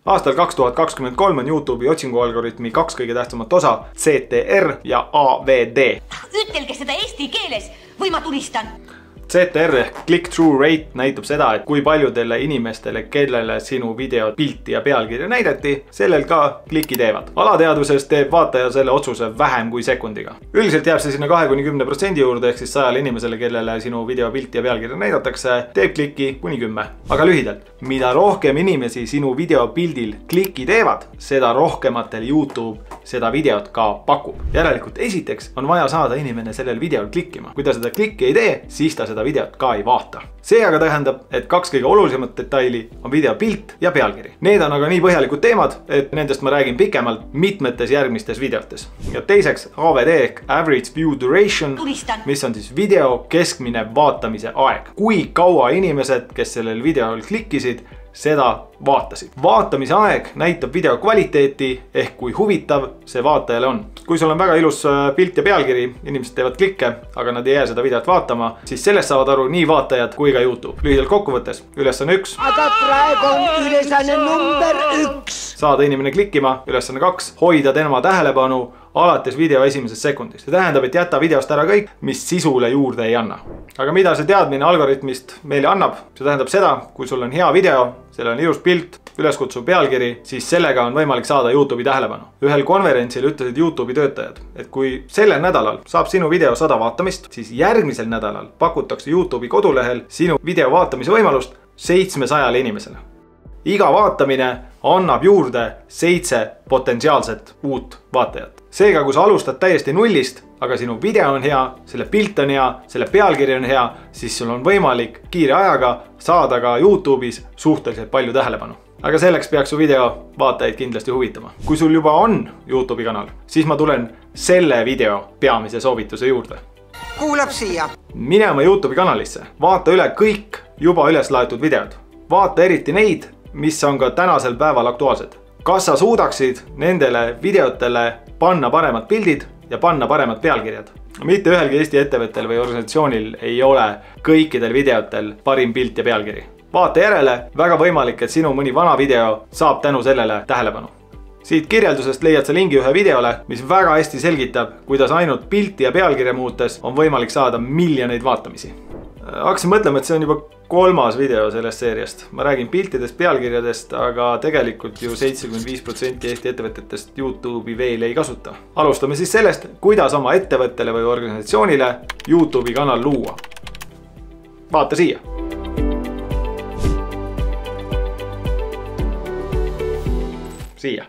Aastal 2023 on YouTube'i otsingualgoritmi 2 kõige tähtsamat osa, CTR ja AVD. Ütelge seda eesti keeles või ma tulistan. CTR ehk click-through rate näitab seda, et kui paljudele inimestele, kellele sinu video pilti ja pealkirja näidati, sellel ka kliki teevad. Alateadvuses teeb vaataja selle otsuse vähem kui sekundiga. Üldiselt jääb see sinna 20–10% juurde, ehk siis 100 inimesele, kellele sinu video pilti ja pealkirja näidatakse, teeb kliki kuni 10. Aga lühidalt, mida rohkem inimesi sinu video pildil kliki teevad, seda rohkematel YouTube seda videot ka pakub. Järelikult esiteks on vaja saada inimene sellel videol klikkima. Kui ta seda klikki ei tee, siis ta seda videot ka ei vaata. See aga tähendab, et 2 kõige olulisemat detaili on video pilt ja pealkiri. Need on aga nii põhjalikud teemad, et nendest ma räägin pikemalt mitmetes järgmistes videotes. Ja teiseks AVD ehk Average View Duration, mis on siis video keskmine vaatamise aeg. Kui kaua inimesed, kes sellel videol klikkisid, seda vaatasid. Vaatamise aeg näitab video kvaliteeti ehk kui huvitav see vaatajale on. Kui sul on väga ilus pilt ja pealkiri, inimesed teevad klikke, aga nad ei jää seda videot vaatama, siis sellest saavad aru nii vaatajad kui ka YouTube. Lühidalt kokkuvõttes, ülesanne 1. Aga praegu on ülesanne number 1. Saada inimene klikkima, ülesanne 2. Hoida tema tähelepanu alates video esimesest sekundist. See tähendab, et jäta videost ära kõik, mis sisule juurde ei anna. Aga mida see teadmine algoritmist meile annab? See tähendab seda, kui sul on hea video, seal on ilus pilt, üleskutsuv pealkiri, siis sellega on võimalik saada YouTube'i tähelepanu. Ühel konverentsil ütlesid YouTube'i töötajad, et kui sellel nädalal saab sinu video 100 vaatamist, siis järgmisel nädalal pakutakse YouTube'i kodulehel sinu video vaatamise võimalust 700 inimesele. Iga vaatamine annab juurde 7 potentsiaalset uut vaatajat. Seega, kui sa alustad täiesti nullist, aga sinu video on hea, selle pilt on hea, selle pealkiri on hea, siis sul on võimalik kiire ajaga saada ka YouTube'is suhteliselt palju tähelepanu. Aga selleks peaks su video vaatajaid kindlasti huvitama. Kui sul juba on YouTube'i kanal, siis ma tulen selle video peamise soovituse juurde. Kuulab siia. Mine oma YouTube'i kanalisse, vaata üle kõik juba üles laetud videod. Vaata eriti neid, mis on ka tänasel päeval aktuaalsed. Kas sa suudaksid nendele videotele panna paremad pildid ja panna paremad pealkirjad? Mitte ühelgi Eesti ettevõttel või organisatsioonil ei ole kõikidel videotel parim pilt ja pealkiri. Vaata järele, väga võimalik, et sinu mõni vana video saab tänu sellele tähelepanu. Siit kirjeldusest leiad sa lingi ühe videole, mis väga hästi selgitab, kuidas ainult pilti ja pealkirja muutes on võimalik saada miljoneid vaatamisi. Hakkasin mõtlema, et see on juba 3. video sellest seeriast. Ma räägin piltidest, pealkirjadest, aga tegelikult ju 75% Eesti ettevõtetest YouTube'i veel ei kasuta. Alustame siis sellest, kuidas oma ettevõttele või organisatsioonile YouTube'i kanal luua. Vaata siia. Siia.